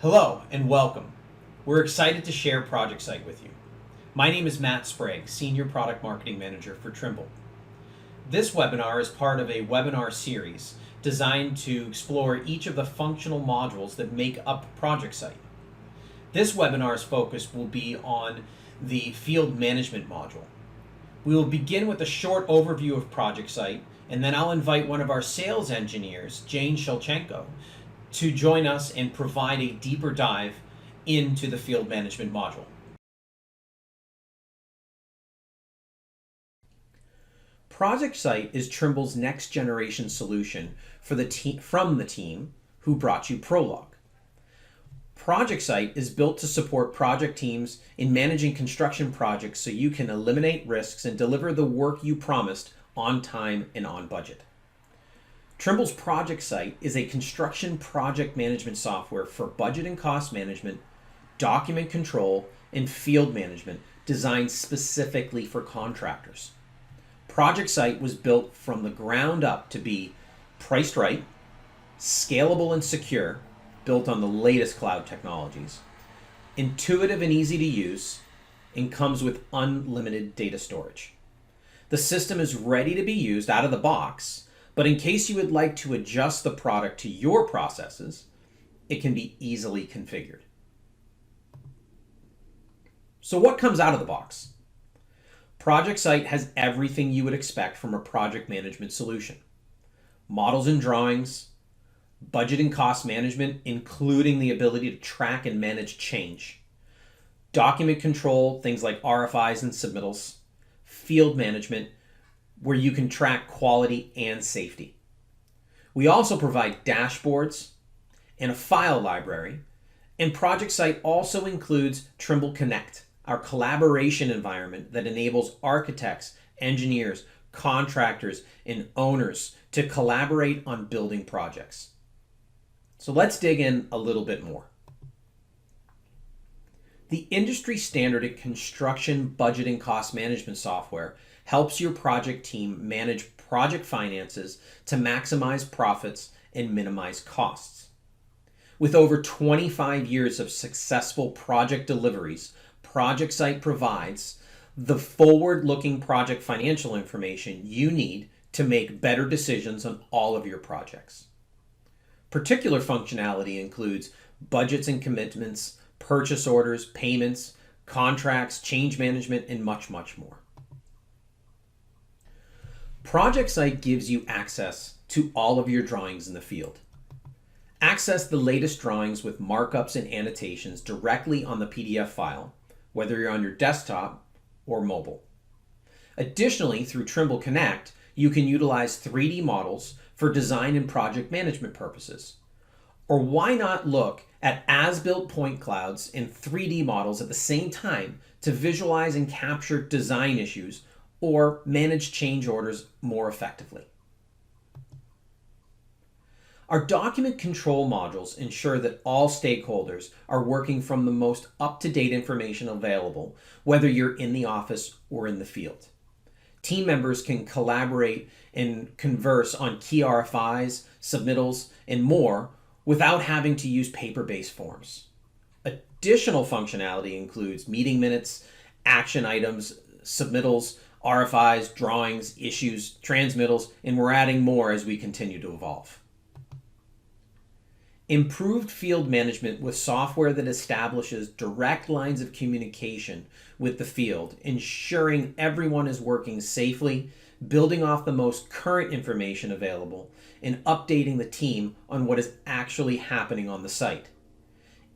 Hello and welcome. We're excited to share ProjectSight with you. My name is Matt Sprague, Senior Product Marketing Manager for Trimble. This webinar is part of a webinar series designed to explore each of the functional modules that make up ProjectSight. This webinar's focus will be on the field management module. We will begin with a short overview of ProjectSight, and then I'll invite one of our sales engineers, Jane Shelchenko, to join us and provide a deeper dive into the field management module. ProjectSight is Trimble's next generation solution for from the team who brought you Prologue. ProjectSight is built to support project teams in managing construction projects so you can eliminate risks and deliver the work you promised on time and on budget. Trimble's ProjectSight is a construction project management software for budget and cost management, document control, and field management designed specifically for contractors. ProjectSight was built from the ground up to be priced right, scalable and secure, built on the latest cloud technologies, intuitive and easy to use, and comes with unlimited data storage. The system is ready to be used out of the box, but in case you would like to adjust the product to your processes, it can be easily configured. So what comes out of the box? ProjectSight has everything you would expect from a project management solution. Models and drawings, budget and cost management, including the ability to track and manage change, document control, things like RFIs and submittals, field management, where you can track quality and safety. We also provide dashboards and a file library, and ProjectSight also includes Trimble Connect, our collaboration environment that enables architects, engineers, contractors, and owners to collaborate on building projects. So let's dig in a little bit more. The industry standard in construction budget and cost management software helps your project team manage project finances to maximize profits and minimize costs. With over 25 years of successful project deliveries, ProjectSight provides the forward-looking project financial information you need to make better decisions on all of your projects. Particular functionality includes budgets and commitments, purchase orders, payments, contracts, change management, and much, much more. ProjectSight gives you access to all of your drawings in the field. Access the latest drawings with markups and annotations directly on the PDF file, whether you're on your desktop or mobile. Additionally, through Trimble Connect, you can utilize 3D models for design and project management purposes. Or why not look at as-built point clouds and 3D models at the same time to visualize and capture design issues or manage change orders more effectively. Our document control modules ensure that all stakeholders are working from the most up-to-date information available, whether you're in the office or in the field. Team members can collaborate and converse on key RFIs, submittals, and more without having to use paper-based forms. Additional functionality includes meeting minutes, action items, submittals, RFIs, drawings, issues, transmittals, and we're adding more as we continue to evolve. Improved field management with software that establishes direct lines of communication with the field, ensuring everyone is working safely, building off the most current information available, and updating the team on what is actually happening on the site.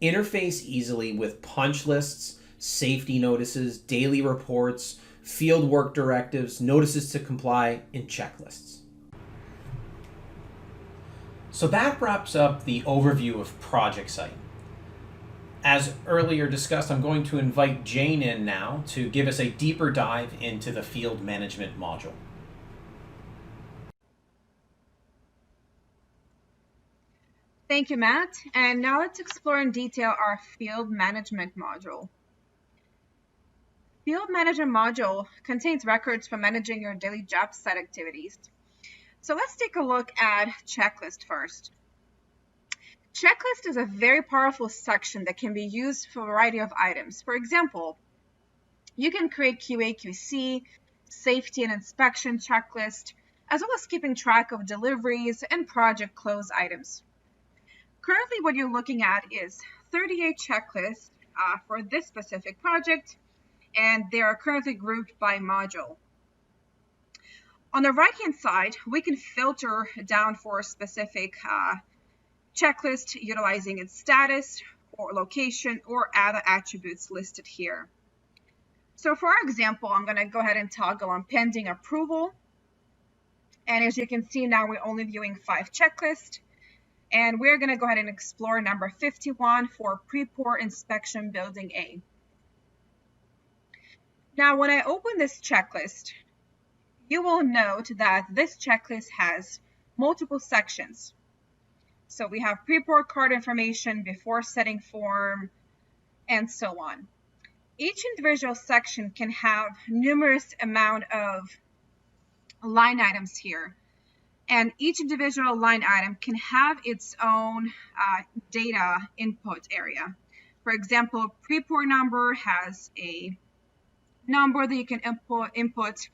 Interface easily with punch lists, safety notices, daily reports, field work directives, notices to comply, and checklists. So that wraps up the overview of ProjectSight. As earlier discussed, I'm going to invite Jane in now to give us a deeper dive into the field management module. Thank you, Matt. And now let's explore in detail our field management module. Field management module contains records for managing your daily job site activities. So let's take a look at checklist first. Checklist is a very powerful section that can be used for a variety of items. For example, you can create QA/QC, safety and inspection checklist, as well as keeping track of deliveries and project close items. Currently, what you're looking at is 38 checklists for this specific project, and they are currently grouped by module. On the right-hand side, we can filter down for a specific checklist utilizing its status or location or other attributes listed here. So for our example, I'm going to go ahead and toggle on pending approval. And as you can see now, we're only viewing 5 checklists. And we're going to go ahead and explore number 51 for pre-pour inspection building A. Now, when I open this checklist, you will note that this checklist has multiple sections. So we have pre-pour card information, before setting form, and so on. Each individual section can have numerous amount of line items here. And each individual line item can have its own data input area. For example, pre-pour number has a number that you can input.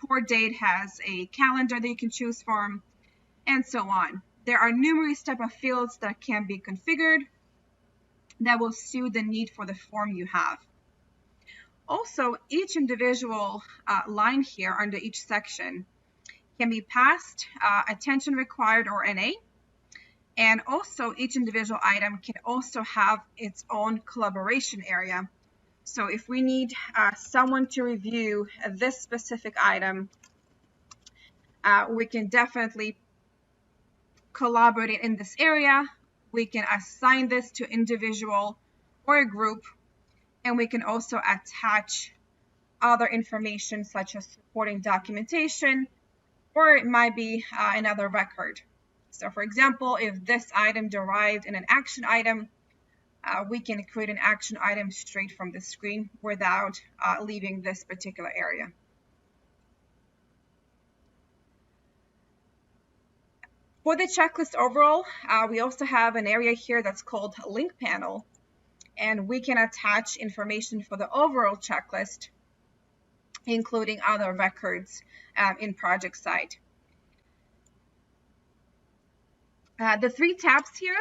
Pour date has a calendar that you can choose from, and so on. There are numerous type of fields that can be configured that will suit the need for the form you have. Also, each individual line here under each section can be passed attention required or NA, and also each individual item can also have its own collaboration area. So if we need someone to review this specific item, we can definitely collaborate in this area. We can assign this to individual or a group, and we can also attach other information such as supporting documentation, or it might be another record. So for example, if this item derived in an action item, we can create an action item straight from the screen without leaving this particular area. For the checklist overall, we also have an area here that's called link panel, and we can attach information for the overall checklist, including other records in ProjectSight. The 3 tabs here,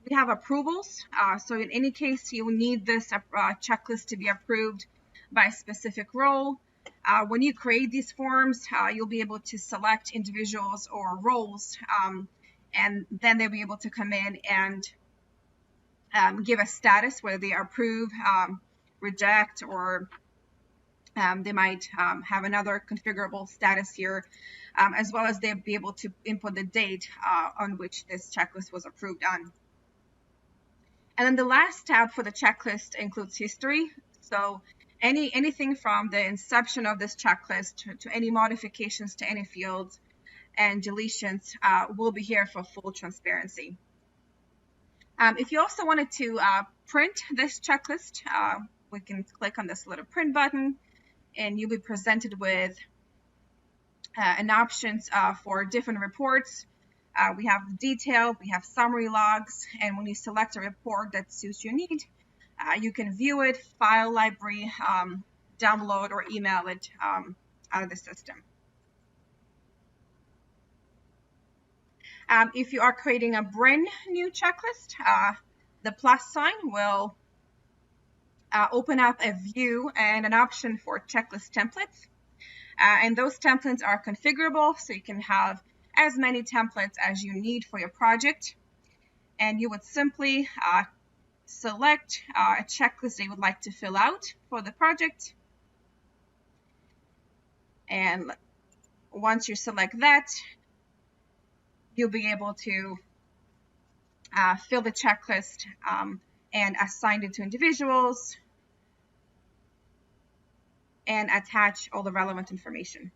we have approvals. So in any case you need this checklist to be approved by a specific role. When you create these forms, you'll be able to select individuals or roles, and then they'll be able to come in and give a status, whether they approve, reject, or they might have another configurable status here, as well as they'll be able to input the date on which this checklist was approved on. And then the last tab for the checklist includes history. So anything from the inception of this checklist to any modifications to any fields and deletions will be here for full transparency. If you also wanted to print this checklist, we can click on this little print button, and you'll be presented with an options for different reports. We have detailed, we have summary logs, and when you select a report that suits your need, you can view it, file library, download, or email it out of the system. If you are creating a brand new checklist, the plus sign will open up a view and an option for checklist templates. And those templates are configurable, so you can have as many templates as you need for your project. And you would simply select a checklist that you would like to fill out for the project. And once you select that, you'll be able to fill the checklist and assign it to individuals and attach all the relevant information.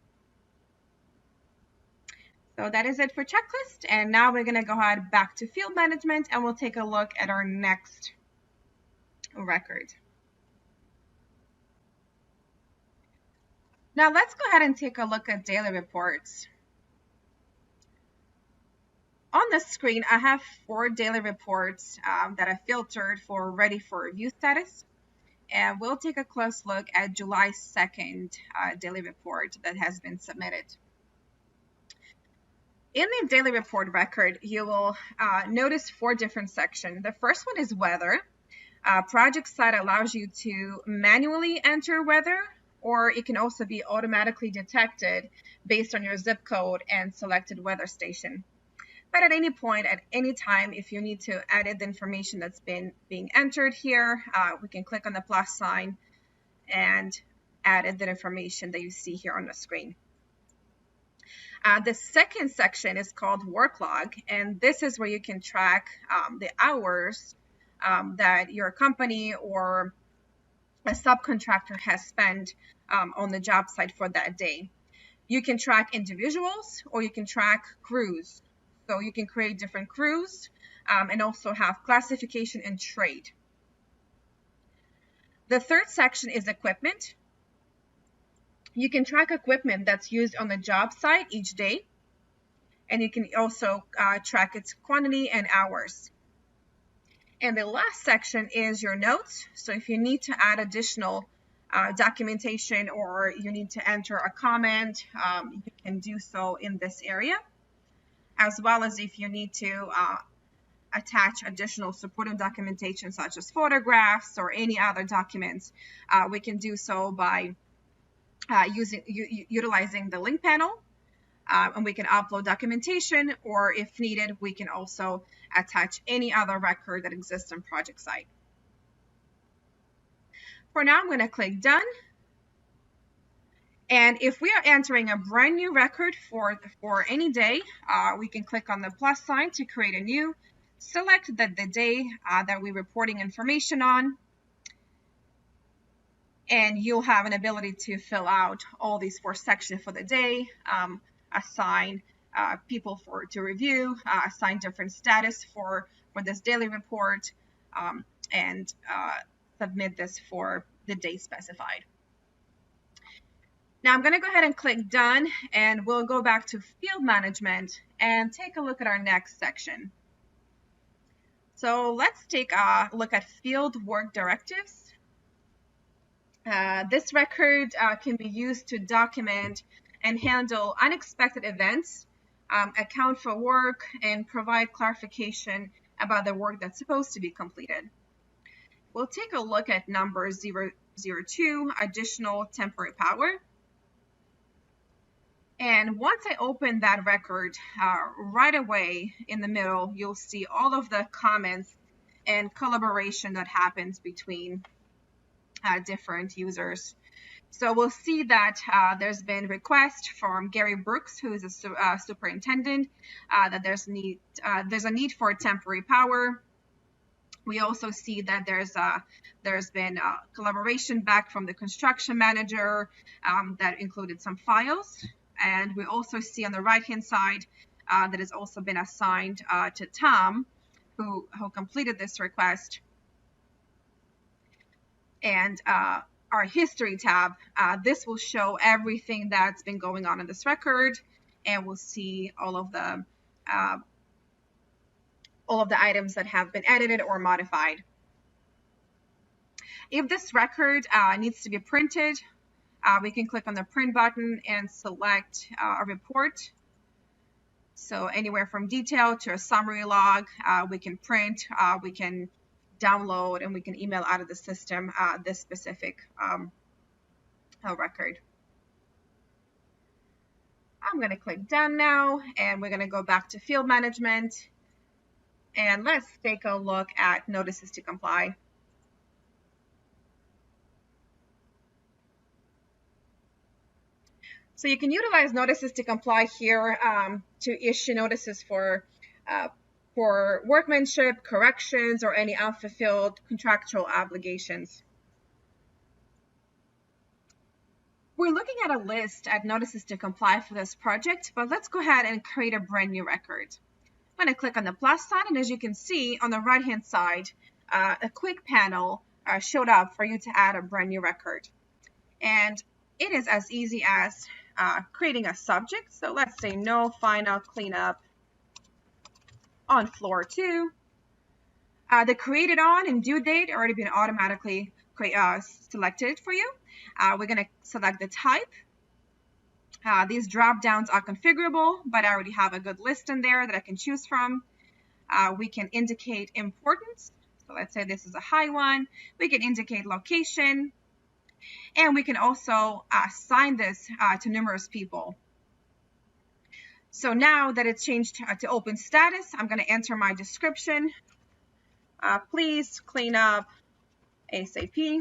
So that is it for checklist. And now we're going to go ahead back to field management, and we'll take a look at our next record. Now let's go ahead and take a look at daily reports. on the screen, I have 4 daily reports that I filtered for ready for review status. And we'll take a close look at July 2nd daily report that has been submitted. In the daily report record, you will notice 4 different sections. The first one is weather. ProjectSight allows you to manually enter weather, or it can also be automatically detected based on your zip code and selected weather station. But at any point, at any time, if you need to edit the information that's being entered here, we can click on the plus sign and edit the information that you see here on the screen. The second section is called work log, and this is where you can track the hours that your company or a subcontractor has spent on the job site for that day. You can track individuals or you can track crews. So you can create different crews and also have classification and trade. The third section is equipment. You can track equipment that's used on the job site each day, and you can also track its quantity and hours. And the last section is your notes. So if you need to add additional documentation or you need to enter a comment, you can do so in this area, as well as if you need to attach additional supporting documentation such as photographs or any other documents, we can do so by utilizing the link panel, and we can upload documentation, or if needed, we can also attach any other record that exists on ProjectSight. For now, I'm going to click Done. And if we are entering a brand new record for any day, we can click on the plus sign to create a new, select the day that we're reporting information on, and you'll have an ability to fill out all these 4 sections for the day, assign people to review, assign different status for this daily report, and submit this for the day specified. Now I'm going to go ahead and click Done, and we'll go back to Field Management and take a look at our next section. So let's take a look at Field Work Directives. This record can be used to document and handle unexpected events, account for work, and provide clarification about the work that's supposed to be completed. We'll take a look at number 002, additional temporary power. And once I open that record, right away in the middle, you'll see all of the comments and collaboration that happens between different users. So we'll see that there's been request from Gary Brooks, who is a superintendent, that there's a need for temporary power. We also see that there's been collaboration back from the construction manager that included some files. And we also see on the right-hand side that has also been assigned to Tom, who completed this request. And our history tab, this will show everything that's been going on in this record, and we'll see all of the items that have been edited or modified. If this record needs to be printed, we can click on the print button and select a report. So anywhere from detail to a summary log, we can print, we can download, and we can email out of the system this specific record. I'm going to click Done now, and we're going to go back to Field Management, and let's take a look at notices to comply. So you can utilize notices to comply here to issue notices for workmanship, corrections, or any unfulfilled contractual obligations. We're looking at a list at notices to comply for this project, but let's go ahead and create a brand new record. I'm going to click on the plus sign, and as you can see on the right-hand side, a quick panel showed up for you to add a brand new record. And it is as easy as creating a subject. So let's say no final cleanup on floor 2. The created on and due date already been automatically selected for you. We're going to select the type. These drop downs are configurable, but I already have a good list in there that I can choose from. We can indicate importance. So let's say this is a high one. We can indicate location. And we can also assign this to numerous people. So now that it's changed to open status, I'm going to enter my description. Please clean up ASAP.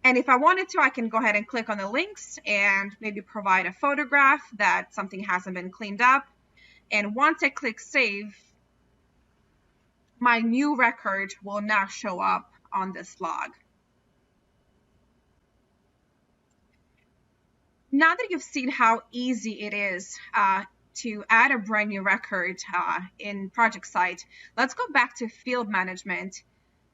And if I wanted to, I can go ahead and click on the links and maybe provide a photograph that something hasn't been cleaned up. And once I click save, my new record will now show up on this log. Now that you've seen how easy it is to add a brand new record in ProjectSight, let's go back to field management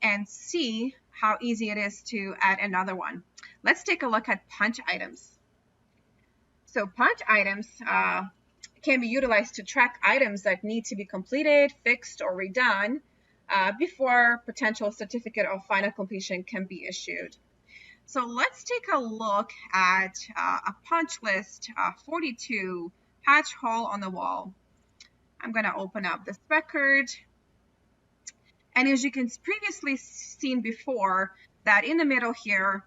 and see how easy it is to add another one. Let's take a look at punch items. So punch items can be utilized to track items that need to be completed, fixed, or redone before potential certificate of final completion can be issued. So let's take a look at a punch list 42, patch hole on the wall. I'm going to open up this record. And as you can previously seen before, that in the middle here,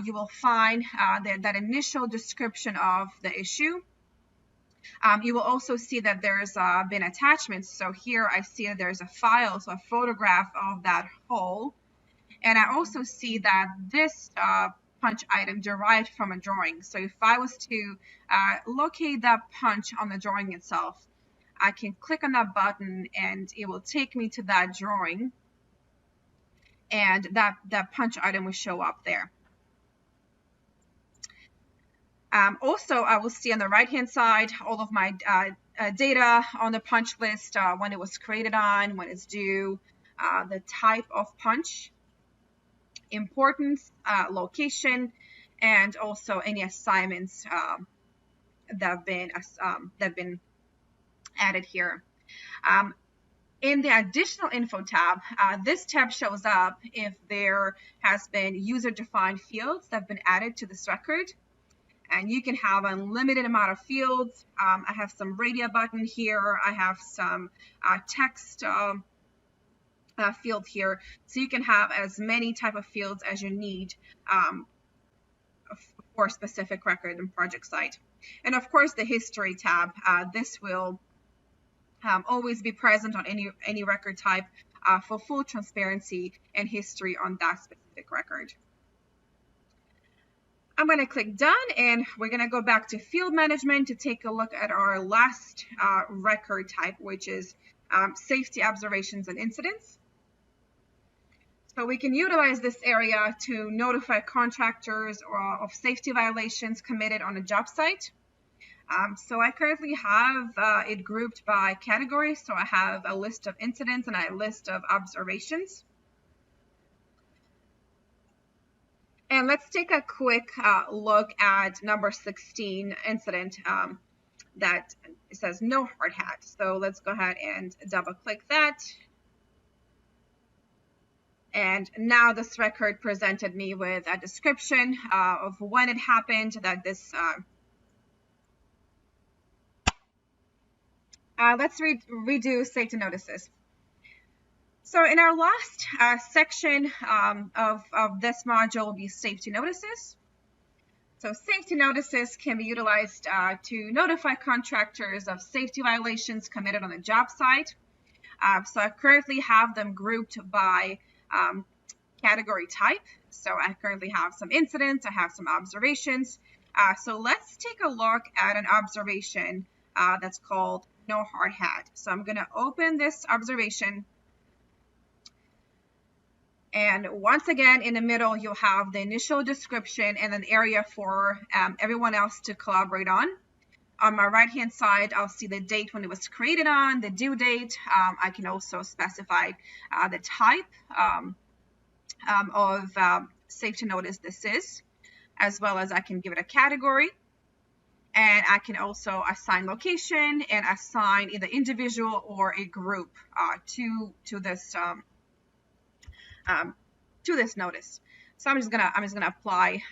you will find that initial description of the issue. You will also see that there's been attachments. So here I see that there's a file, so a photograph of that hole. And I also see that this punch item derived from a drawing. So if I was to locate that punch on the drawing itself, I can click on that button and it will take me to that drawing, and that punch item will show up there. Also, I will see on the right-hand side all of my data on the punch list, when it was created on, when it's due, the type of punch, importance, location, and also any assignments that have been added here. In the additional info tab, this tab shows up if there has been user-defined fields that have been added to this record. And you can have an unlimited amount of fields. I have some radio button here. I have some text field here. So you can have as many type of fields as you need for a specific record in ProjectSight. And of course, the history tab, this will always be present on any record type for full transparency and history on that specific record. I'm going to click done, and we're going to go back to field management to take a look at our last record type, which is safety observations and incidents. So we can utilize this area to notify contractors of safety violations committed on a job site. So I currently have it grouped by category. So I have a list of incidents and a list of observations. And let's take a quick look at number 16 incident that says no hard hat. So let's go ahead and double click that. And now this record presented me with a description of when it happened, that this let's redo safety notices. So in our last section of this module will be safety notices. So safety notices can be utilized to notify contractors of safety violations committed on a job site. So I currently have them grouped by category type. So I currently have some incidents, I have some observations. So let's take a look at an observation that's called no hard hat. So I'm going to open this observation. And once again, in the middle, you'll have the initial description and an area for everyone else to collaborate on. On my right-hand side, I'll see the date when it was created on, the due date. I can also specify the type of safety notice this is, as well as I can give it a category. And I can also assign location and assign either individual or a group to this notice. So I'm just gonna apply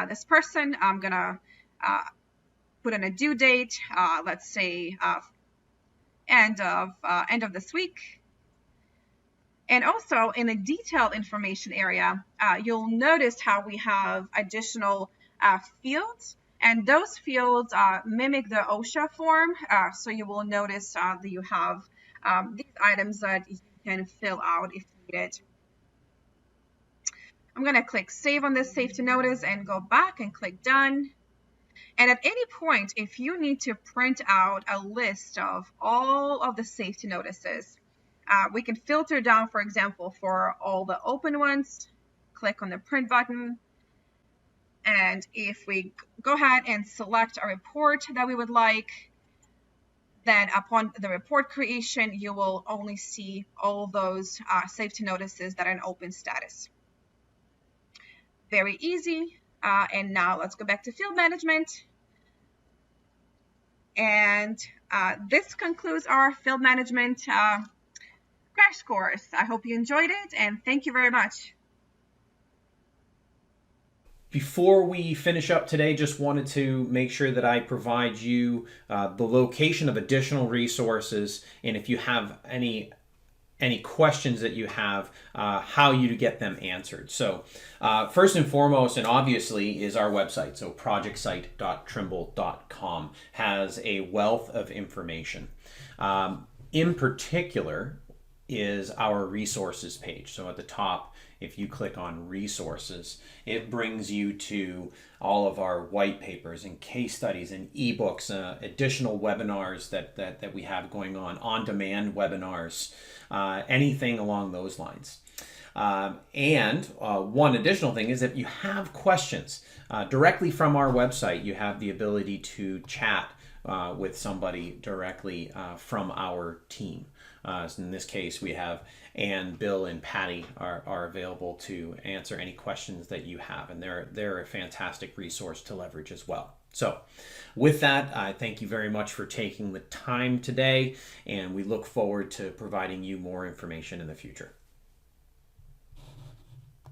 this person. I'm gonna put in a due date. Let's say end of this week. And also in the detailed information area, you'll notice how we have additional fields, and those fields mimic the OSHA form. So you will notice that you have these items that you can fill out if needed. I'm going to click save on this safety notice and go back and click done. And at any point, if you need to print out a list of all of the safety notices, we can filter down, for example, for all the open ones, click on the print button. And if we go ahead and select a report that we would like, then upon the report creation, you will only see all those safety notices that are in open status. Very easy. And now let's go back to field management. And this concludes our field management crash course. I hope you enjoyed it, and thank you very much. Before we finish up today, just wanted to make sure that I provide you the location of additional resources, and if you have any questions that you have, how you get them answered. So first and foremost, and obviously, is our website. So projectsight.trimble.com has a wealth of information. In particular is our resources page. So at the top, if you click on resources, it brings you to all of our white papers and case studies and ebooks, additional webinars that we have going on-demand webinars, anything along those lines. And one additional thing is if you have questions directly from our website, you have the ability to chat with somebody directly from our team. So in this case, we have Ann, Bill, and Patty are available to answer any questions that you have, and they're a fantastic resource to leverage as well. So with that, I thank you very much for taking the time today, and we look forward to providing you more information in the future.